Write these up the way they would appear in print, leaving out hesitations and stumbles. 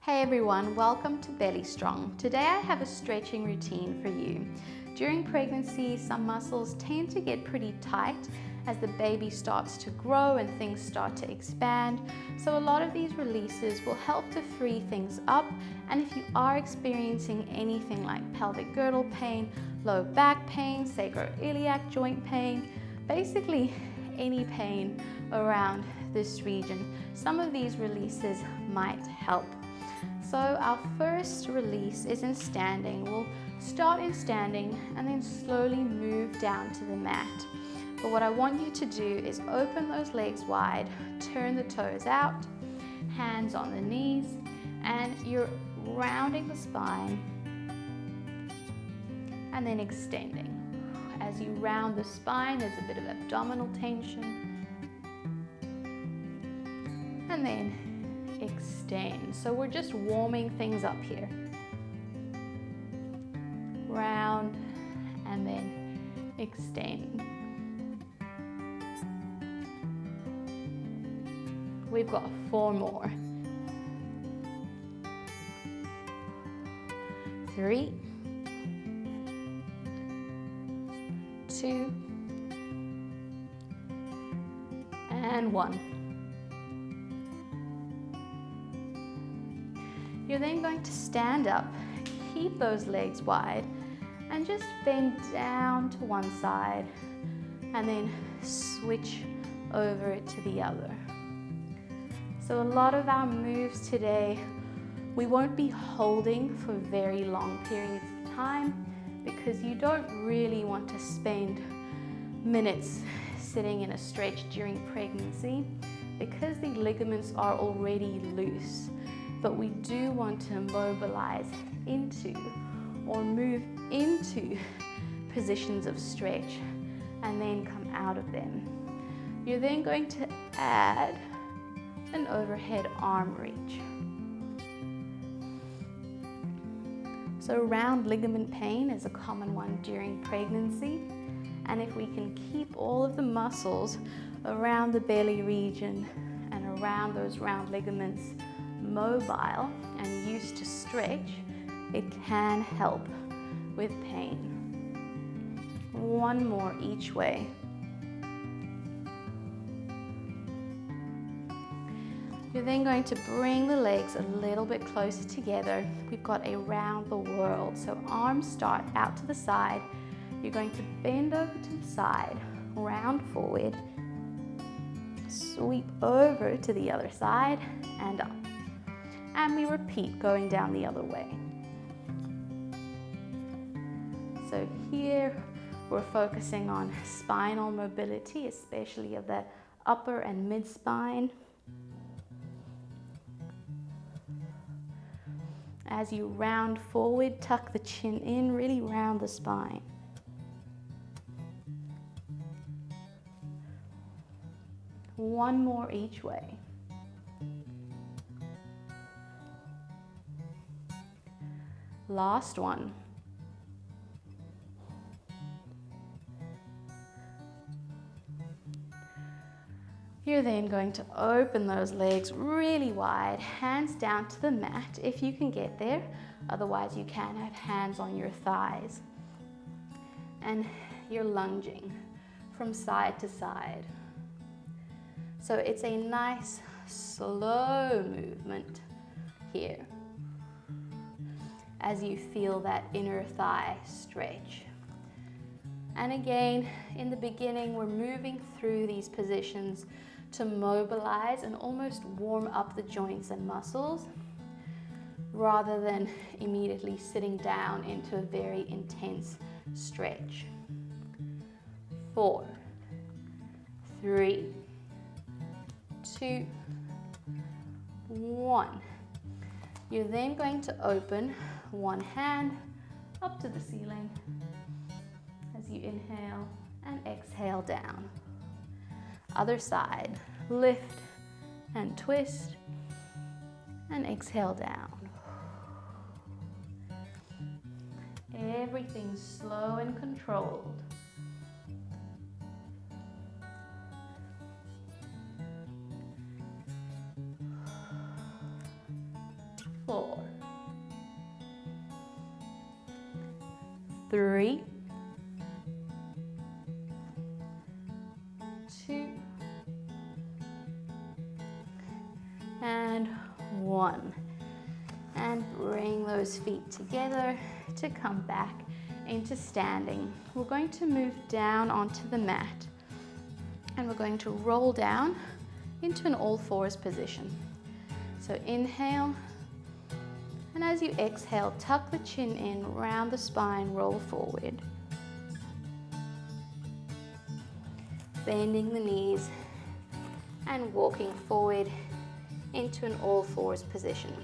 Hey everyone, welcome to Belly Strong. Today I have a stretching routine for you. During pregnancy, some muscles tend to get pretty tight as the baby starts to grow and things start to expand. So a lot of these releases will help to free things up. And if you are experiencing anything like pelvic girdle pain, low back pain, sacroiliac joint pain, basically any pain around this region, some of these releases might help. So our first release is in standing. We'll start in standing and then slowly move down to the mat. But what I want you to do is open those legs wide, turn the toes out, hands on the knees, and you're rounding the spine and then extending. As you round the spine, there's a bit of abdominal tension. And then extend. So we're just warming things up here. Round and then extend. We've got 4 more. 3, 2, and 1. You're then going to stand up, keep those legs wide, and just bend down to one side, and then switch over it to the other. So a lot of our moves today, we won't be holding for very long periods of time because you don't really want to spend minutes sitting in a stretch during pregnancy because the ligaments are already loose. But we do want to mobilize into or move into positions of stretch and then come out of them. You're then going to add an overhead arm reach. So round ligament pain is a common one during pregnancy, and if we can keep all of the muscles around the belly region and around those round ligaments mobile and used to stretch, it can help with pain. 1 more each way. You're then going to bring the legs a little bit closer together. We've got a round the world. So arms start out to the side. You're going to bend over to the side, round forward, sweep over to the other side and up. And we repeat going down the other way. So here we're focusing on spinal mobility, especially of the upper and mid spine. As you round forward, tuck the chin in, really round the spine. One more each way. Last one. You're then going to open those legs really wide, hands down to the mat if you can get there. Otherwise, you can have hands on your thighs. And you're lunging from side to side. So it's a nice, slow movement here as you feel that inner thigh stretch. And again, in the beginning, we're moving through these positions to mobilize and almost warm up the joints and muscles rather than immediately sitting down into a very intense stretch. 4, 3, 2, 1. You're then going to open one hand up to the ceiling as you inhale and exhale down. Other side, lift and twist and exhale down. Everything's slow and controlled. 4, 3, 2, and 1. And bring those feet together to come back into standing. We're going to move down onto the mat and we're going to roll down into an all fours position. So inhale, and as you exhale, tuck the chin in, round the spine, roll forward. Bending the knees and walking forward into an all fours position.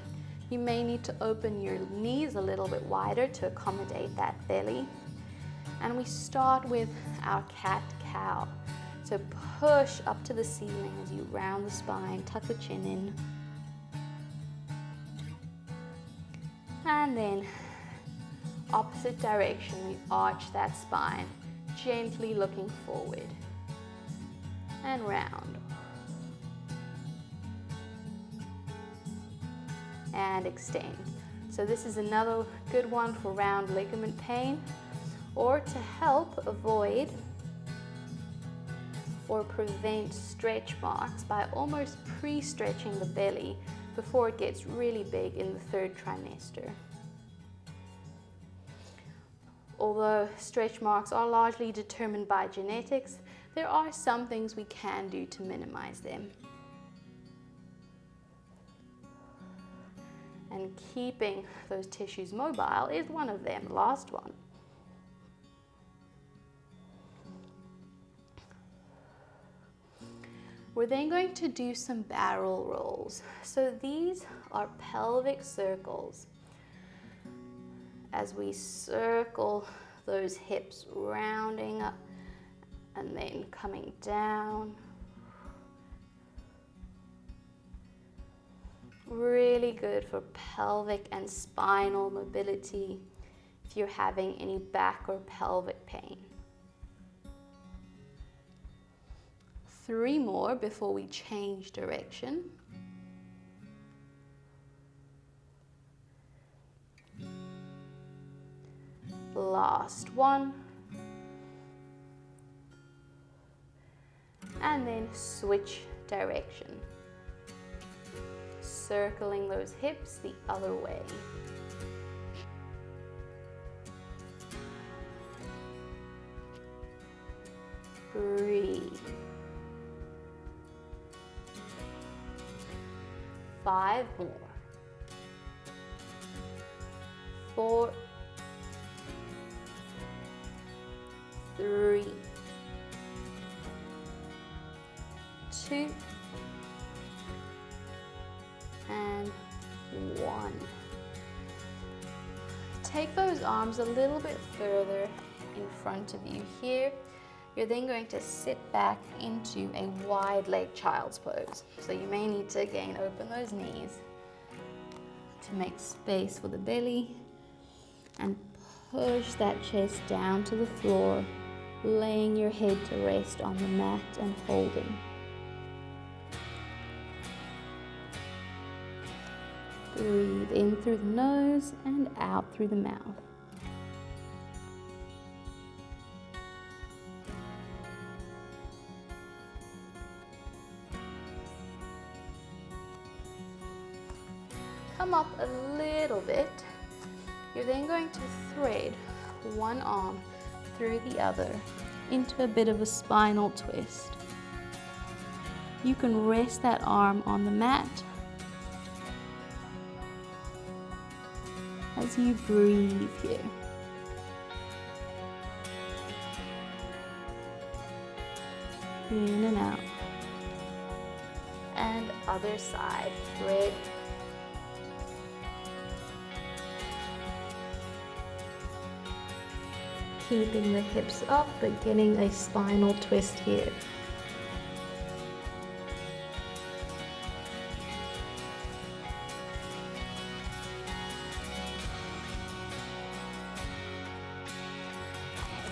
You may need to open your knees a little bit wider to accommodate that belly. And we start with our cat-cow. So push up to the ceiling as you round the spine, tuck the chin in. And then opposite direction, we arch that spine, gently looking forward and round. And extend. So this is another good one for round ligament pain, or to help avoid or prevent stretch marks by almost pre-stretching the belly before it gets really big in the 3rd trimester. Although stretch marks are largely determined by genetics, there are some things we can do to minimize them. And keeping those tissues mobile is one of them. Last one. We're then going to do some barrel rolls. So these are pelvic circles. As we circle those hips, rounding up and then coming down. Really good for pelvic and spinal mobility if you're having any back or pelvic pain. 3 more before we change direction. Last one. And then switch direction. Circling those hips the other way. Breathe. 5 more. 4, 3, 2, and 1. Take those arms a little bit further in front of you here. You're then going to sit back into a wide leg child's pose. So you may need to again open those knees to make space for the belly and push that chest down to the floor, laying your head to rest on the mat and holding. Breathe in through the nose and out through the mouth. Come up a little bit. You're then going to thread one arm through the other into a bit of a spinal twist. You can rest that arm on the mat as you breathe here. In and out. And other side, thread. Keeping the hips up, but getting a spinal twist here.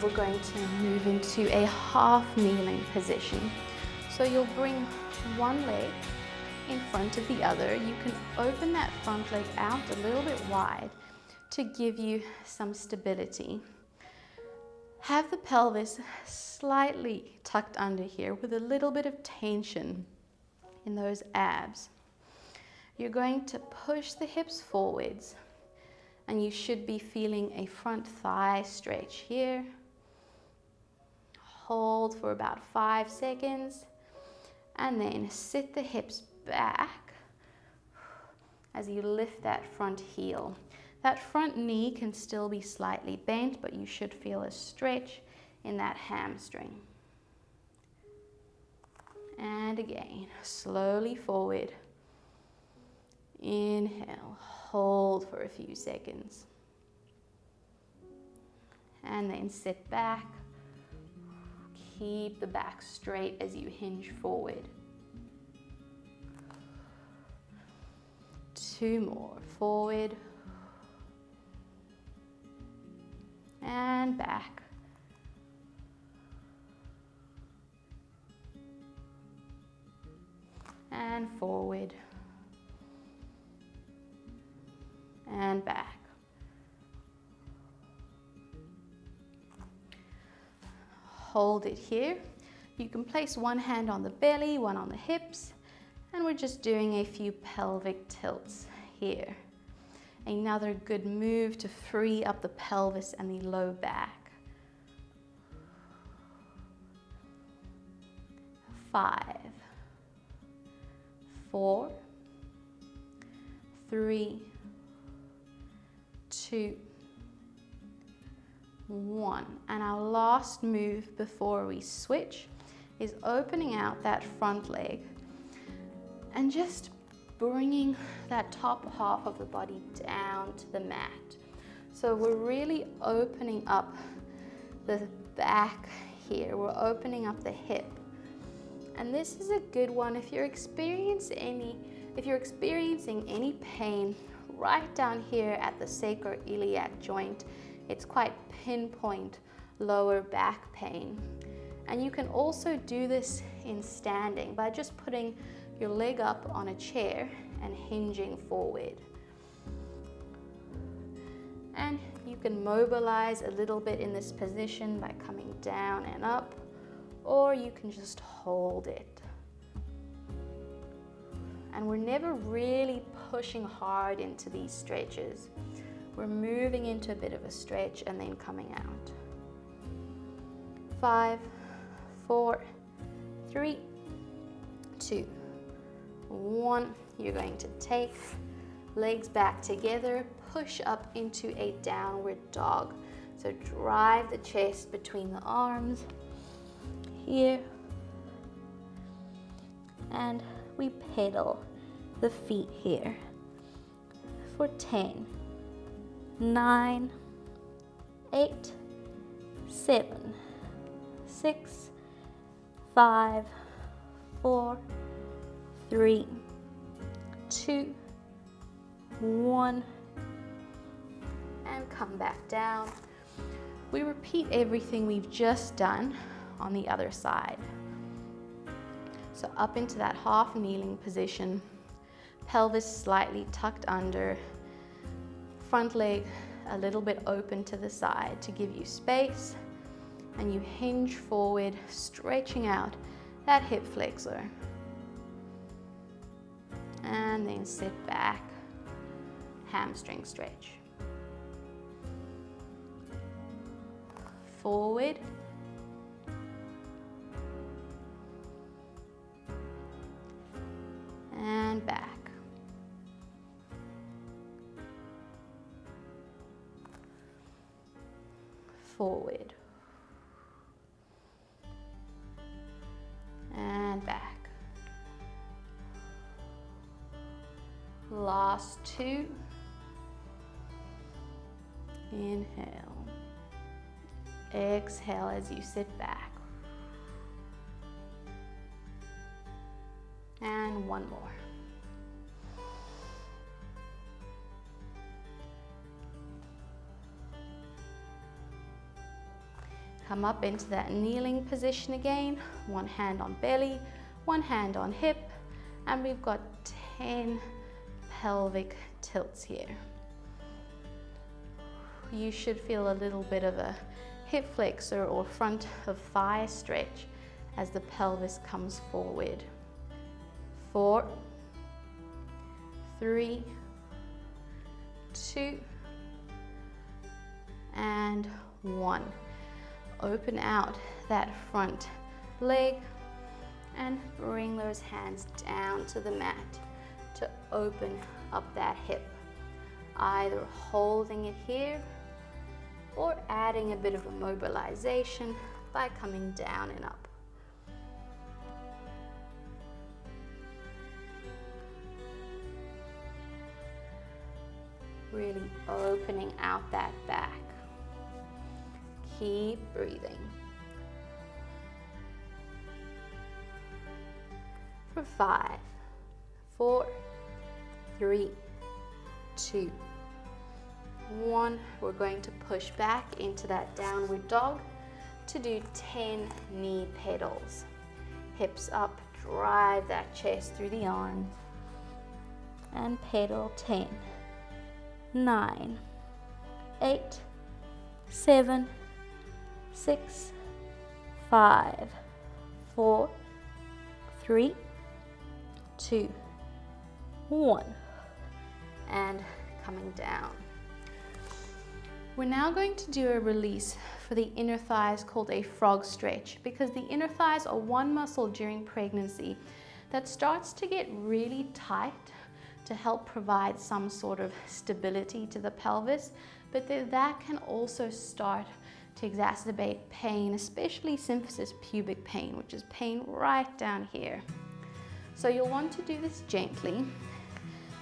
We're going to move into a half kneeling position. So you'll bring one leg in front of the other. You can open that front leg out a little bit wide to give you some stability. Have the pelvis slightly tucked under here with a little bit of tension in those abs. You're going to push the hips forwards, and you should be feeling a front thigh stretch here. Hold for about 5 seconds, and then sit the hips back as you lift that front heel. That front knee can still be slightly bent, but you should feel a stretch in that hamstring. And again, slowly forward. Inhale, hold for a few seconds. And then sit back. Keep the back straight as you hinge forward. 2 more, forward. And back. And forward. And back. Hold it here. You can place one hand on the belly, one on the hips, and we're just doing a few pelvic tilts here. Another good move to free up the pelvis and the low back. 5, 4, 3, 2, 1. And our last move before we switch is opening out that front leg and just bringing that top half of the body down to the mat. So we're really opening up the back here. We're opening up the hip. And this is a good one if you're experiencing any pain right down here at the sacroiliac joint. It's quite pinpoint lower back pain. And you can also do this in standing by just putting your leg up on a chair and hinging forward. And you can mobilize a little bit in this position by coming down and up, or you can just hold it. And we're never really pushing hard into these stretches. We're moving into a bit of a stretch and then coming out. 5, 4, 3, 2, 1. You're going to take legs back together, push up into a downward dog. So drive the chest between the arms here, and we pedal the feet here for 10, 9, 8, 7, 6, 5, 4, 3, 2, 1, and come back down. We repeat everything we've just done on the other side. So up into that half kneeling position, pelvis slightly tucked under, front leg a little bit open to the side to give you space, and you hinge forward, stretching out that hip flexor. And then sit back, hamstring stretch. Forward. And back. Forward. And back. Last 2. Inhale. Exhale as you sit back. And one more. Come up into that kneeling position again. One hand on belly, one hand on hip, and we've got 10 pelvic tilts here. You should feel a little bit of a hip flexor or front of thigh stretch as the pelvis comes forward. 4, 3, 2, and 1. Open out that front leg and bring those hands down to the mat to open up that hip, either holding it here or adding a bit of a mobilization by coming down and up. Really opening out that back. Keep breathing. For 5, 4, 3, 2, 1. We're going to push back into that downward dog to do 10 knee pedals. Hips up, drive that chest through the arms, and pedal 10, 9, 8, 7, 6, 5, 4, 3, 2, 1, and coming down. We're now going to do a release for the inner thighs called a frog stretch, because the inner thighs are one muscle during pregnancy that starts to get really tight to help provide some sort of stability to the pelvis, but that can also start to exacerbate pain, especially symphysis pubic pain, which is pain right down here. So you'll want to do this gently,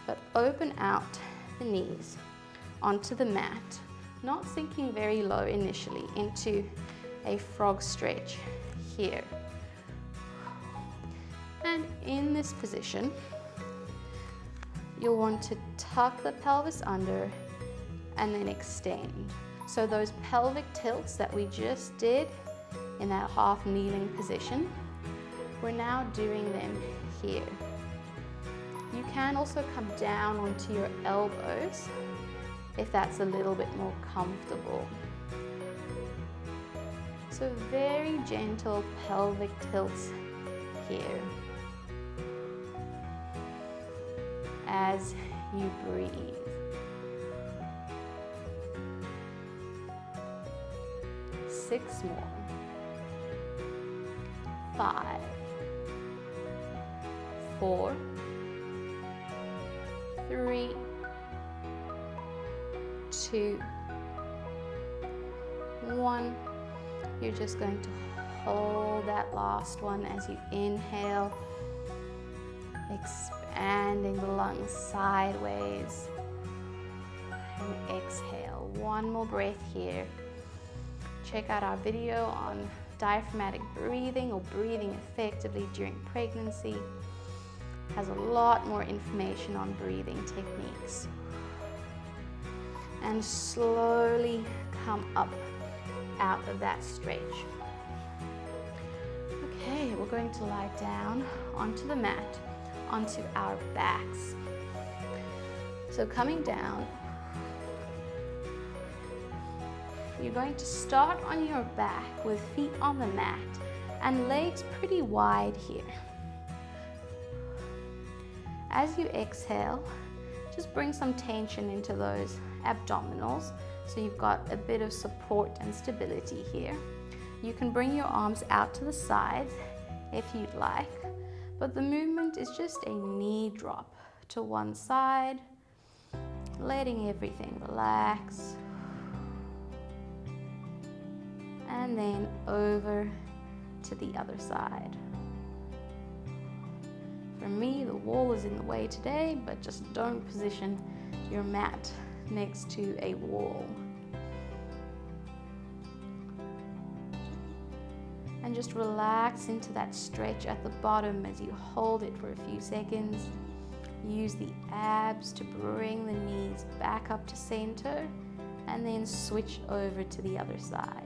but open out the knees onto the mat, not sinking very low initially into a frog stretch here. And in this position, you'll want to tuck the pelvis under and then extend. So those pelvic tilts that we just did in that half kneeling position, we're now doing them here. You can also come down onto your elbows if that's a little bit more comfortable. So very gentle pelvic tilts here as you breathe. 6 more. 5, 4, 3, 2, 1. You're just going to hold that last one as you inhale, expanding the lungs sideways, and exhale. One more breath here. Check out our video on diaphragmatic breathing or breathing effectively during pregnancy. It has a lot more information on breathing techniques. And slowly come up out of that stretch. Okay, we're going to lie down onto the mat, onto our backs. So coming down, you're going to start on your back with feet on the mat and legs pretty wide here. As you exhale, just bring some tension into those abdominals so you've got a bit of support and stability here. You can bring your arms out to the sides if you'd like, but the movement is just a knee drop to one side, letting everything relax, and then over to the other side. For me, the wall is in the way today, but just don't position your mat next to a wall. And just relax into that stretch at the bottom as you hold it for a few seconds. Use the abs to bring the knees back up to center, and then switch over to the other side.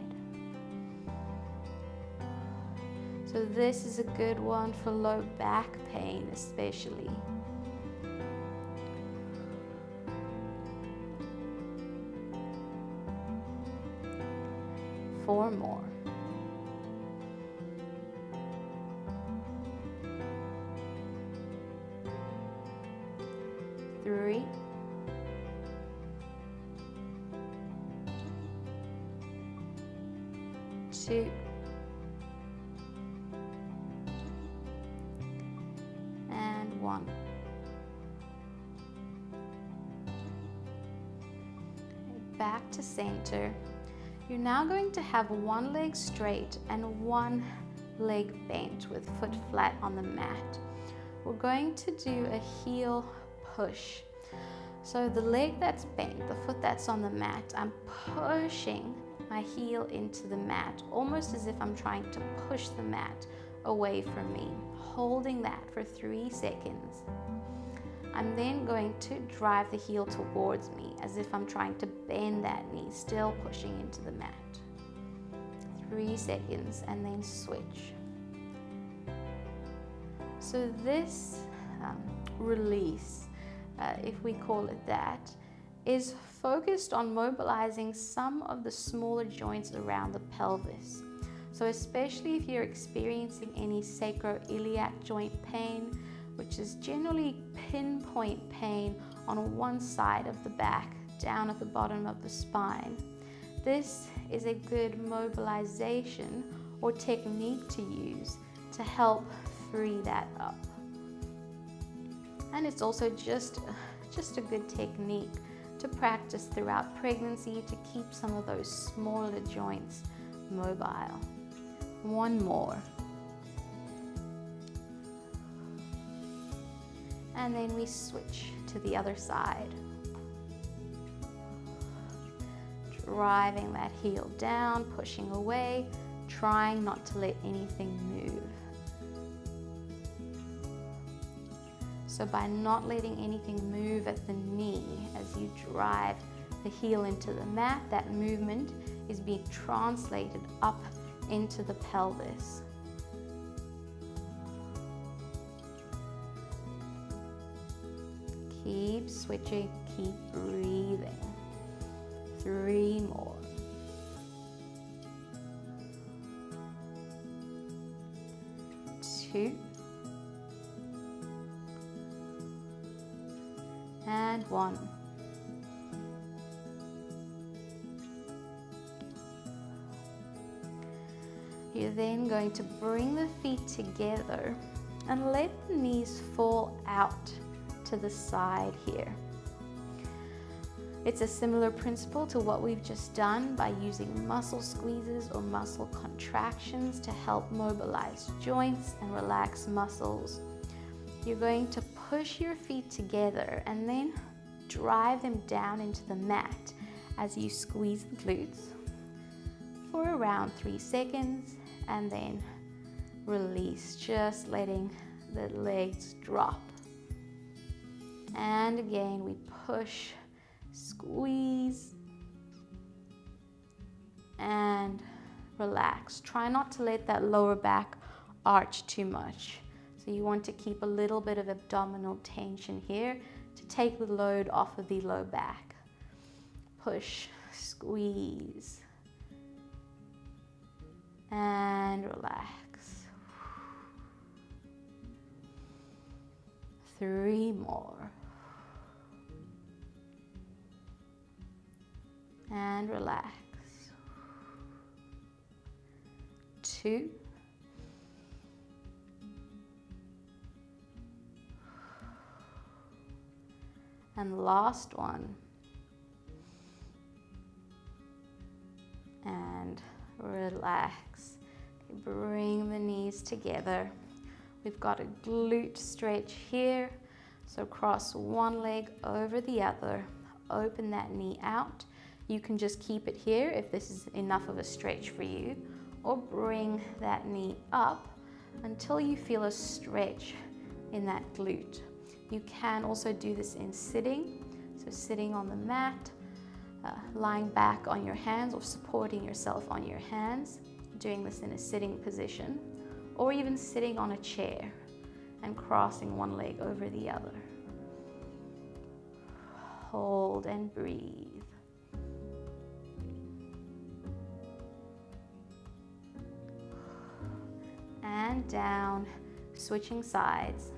So this is a good one for low back pain especially. 4 more. 3, 2, and 1. Back to center. You're now going to have one leg straight and one leg bent with foot flat on the mat. We're going to do a heel push. So the leg that's bent, the foot that's on the mat, I'm pushing my heel into the mat, almost as if I'm trying to push the mat away from me, holding that for 3 seconds. I'm then going to drive the heel towards me as if I'm trying to bend that knee, still pushing into the mat. 3 seconds and then switch. So this release, if we call it that, is focused on mobilizing some of the smaller joints around the pelvis. So especially if you're experiencing any sacroiliac joint pain, which is generally pinpoint pain on one side of the back, down at the bottom of the spine. This is a good mobilization or technique to use to help free that up. And it's also just a good technique to practice throughout pregnancy to keep some of those smaller joints mobile. 1 more. And then we switch to the other side. Driving that heel down, pushing away, trying not to let anything move. So by not letting anything move at the knee as you drive the heel into the mat, that movement is being translated up into the pelvis. Keep switching, keep breathing. 3 more. 2. And 1. You're then going to bring the feet together and let the knees fall out to the side here. It's a similar principle to what we've just done by using muscle squeezes or muscle contractions to help mobilize joints and relax muscles. You're going to push your feet together and then drive them down into the mat as you squeeze the glutes for around 3 seconds and then release, just letting the legs drop. And again, we push, squeeze, and relax. Try not to let that lower back arch too much. So you want to keep a little bit of abdominal tension here to take the load off of the low back. Push, squeeze, and relax. 3 more. And relax. 2. And last one. And relax. Okay, bring the knees together. We've got a glute stretch here. So cross one leg over the other. Open that knee out. You can just keep it here if this is enough of a stretch for you, or bring that knee up until you feel a stretch in that glute. You can also do this in sitting, so sitting on the mat, lying back on your hands or supporting yourself on your hands, doing this in a sitting position, or even sitting on a chair and crossing one leg over the other. Hold and breathe. and down, switching sides.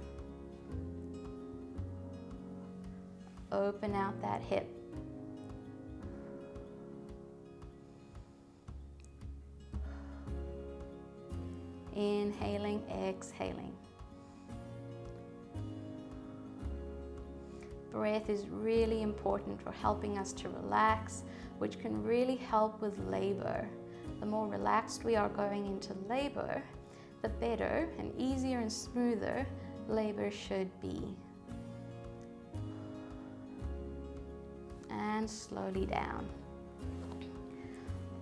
Open out that hip. Inhaling, exhaling. Breath is really important for helping us to relax, which can really help with labor. The more relaxed we are going into labor, the better and easier and smoother labor should be. And slowly down.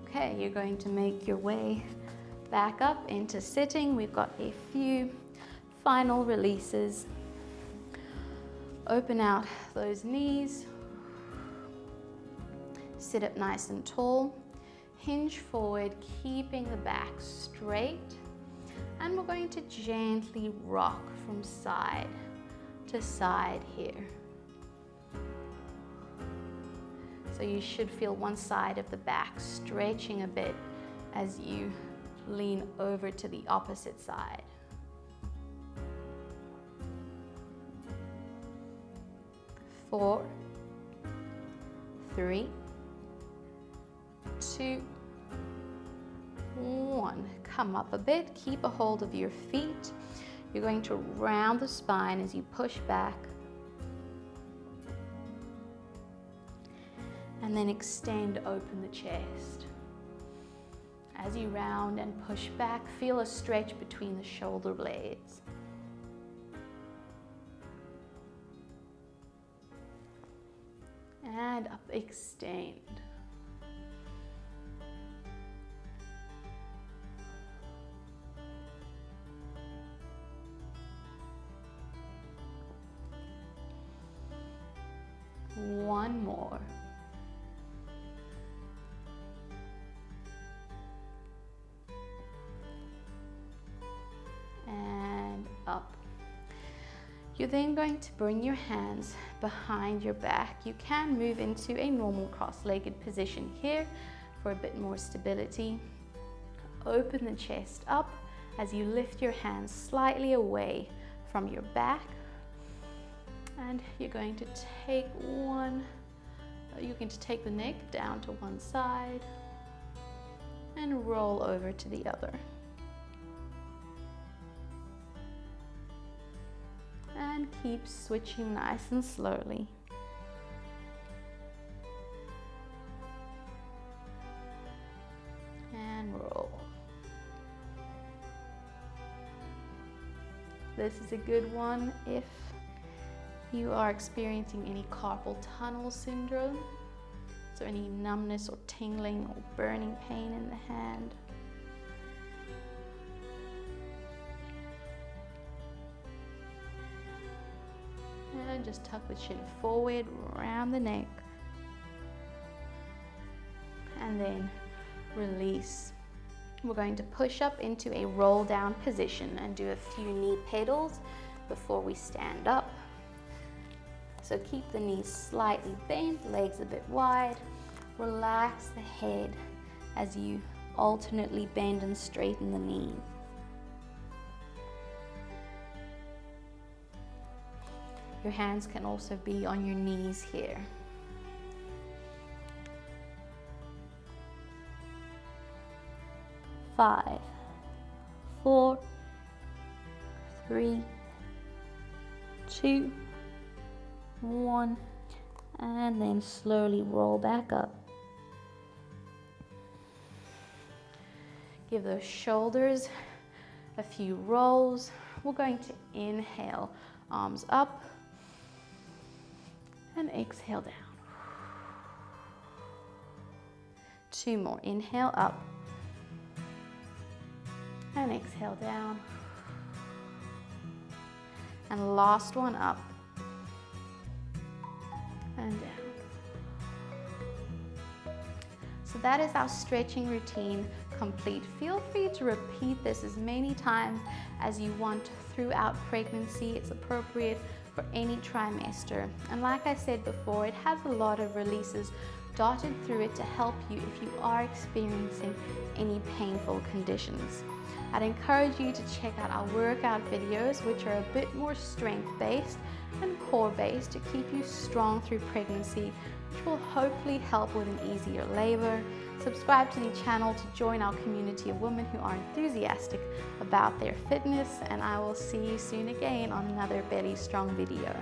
Okay, you're going to make your way back up into sitting. We've got a few final releases. Open out those knees. Sit up nice and tall. Hinge forward, keeping the back straight. And we're going to gently rock from side to side here. So you should feel one side of the back stretching a bit as you lean over to the opposite side. Four, three, two, one. Come up a bit, keep a hold of your feet. You're going to round the spine as you push back. And then extend open the chest. As you round and push back, feel a stretch between the shoulder blades. And up, extend. One more. And up. You're then going to bring your hands behind your back. You can move into a normal cross-legged position here for a bit more stability. Open the chest up as you lift your hands slightly away from your back. And you're going to take take the neck down to one side and roll over to the other. And keep switching nice and slowly. And roll. This is a good one if you are experiencing any carpal tunnel syndrome, so any numbness or tingling or burning pain in the hand. And just tuck the chin forward, round the neck, and then release. We're going to push up into a roll down position and do a few knee pedals before we stand up. So keep the knees slightly bent, legs a bit wide. Relax the head as you alternately bend and straighten the knees. Your hands can also be on your knees here. Five, four, three, two, one, and then slowly roll back up. Give those shoulders a few rolls. We're going to inhale, arms up, and exhale down. Two more, inhale up, and exhale down. And last one up, and down. So that is our stretching routine complete. Feel free to repeat this as many times as you want throughout pregnancy. It's appropriate for any trimester. And like I said before, it has a lot of releases dotted through it to help you if you are experiencing any painful conditions. I'd encourage you to check out our workout videos, which are a bit more strength-based and core-based to keep you strong through pregnancy, which will hopefully help with an easier labor. Subscribe to the channel to join our community of women who are enthusiastic about their fitness, and I will see you soon again on another Belly Strong video.